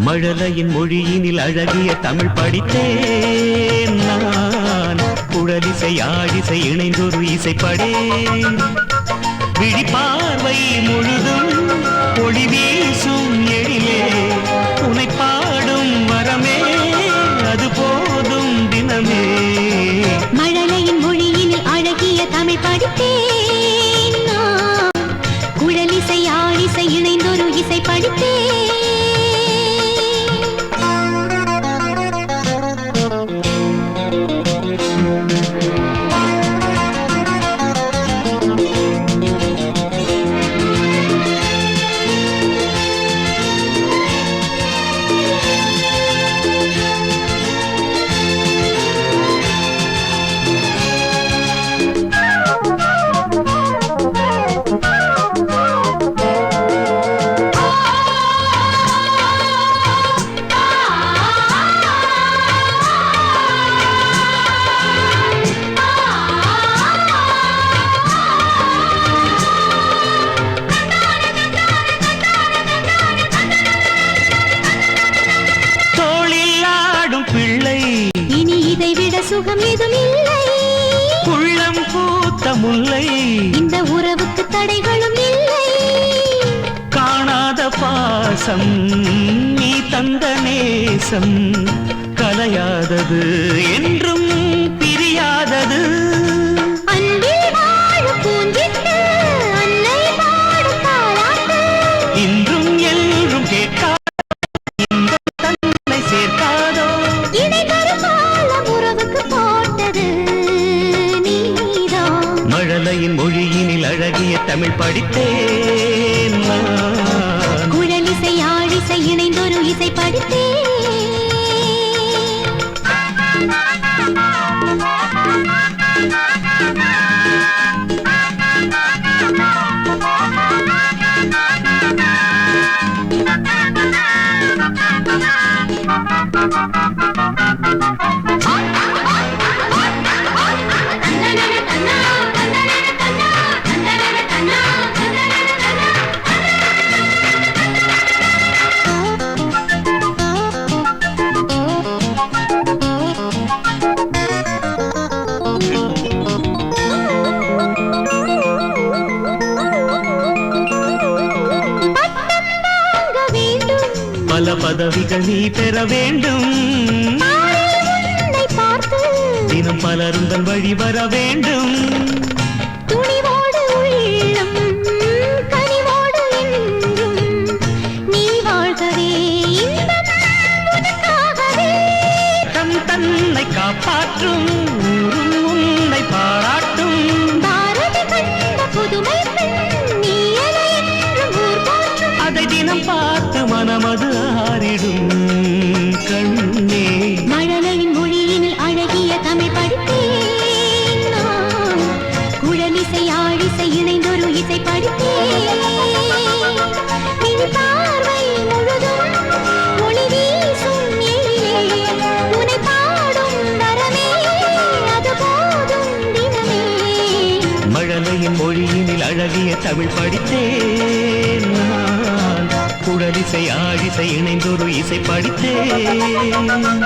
மழலையின் மொழியினில் அழகிய தமிழ் படித்தேன் நான். குழலிசை ஆடிசை இணைந்தொரு இசைப்படேன். விழிப்பார்வை முழுதும் ஒளி வீசும் எழிலே உனை பாடும் வரமே அது போதும் தினமே. மழலையின் மொழியினில் அழகிய தமிழ் படித்தேன் நான். குழலிசை ஆடிசை இணைந்தொரு இசை படித்தேன். இனி இதைவிட சுகம் ஏதும் இல்லை. உள்ளம் பூத்த முல்லை இந்த உறவுக்கு தடைகளும் இல்லை. காணாத பாசம் நீ தந்த நேசம் கலையாதது என்றும் பிரியாதது. அன்பில் வாழும் பூஞ்சிட்டு அன்னை பாடும் தாலாட்டு இன்றும் என்றும் கேட்காத தன்னை சேர்க்காதோ. மழலையின் மொழியினில் அழகிய தமிழ் படித்தேன் நான். குழலிசை ஆடிசை இணைந்தொரு இசை படித்தேன். பல பதவிகள் நீ பெற வேண்டும். தினம் பலரும் தன் வழி வர வேண்டும். துணிவோடு உள்ளம் கனிவோடு என்றும் நீ வாழ்கவே தன் தன்னை காப்பாற்றும் உன்னை பாராட்டும். பாரதி கண்ட புதுமை நீ அதை தினம் பார்த்து மனமது ஆறிடும் கண்ணே. மழலையின் மொழியினில் அழகிய தமிழ் படித்தேன் நான். குழலிசை ஆடிசை இணைந்தொரு இசை படித்தேன். பார்வை முழுதும் ஒளி வீசும் எழிலே உனை பாடும் வரமே அது போதும் தினமே. மழலையின் மொழியினில் அழகிய தமிழ் படித்தேன் நான். குழலிசை ஆடிசை இணைந்தொரு இசை படித்தேன்.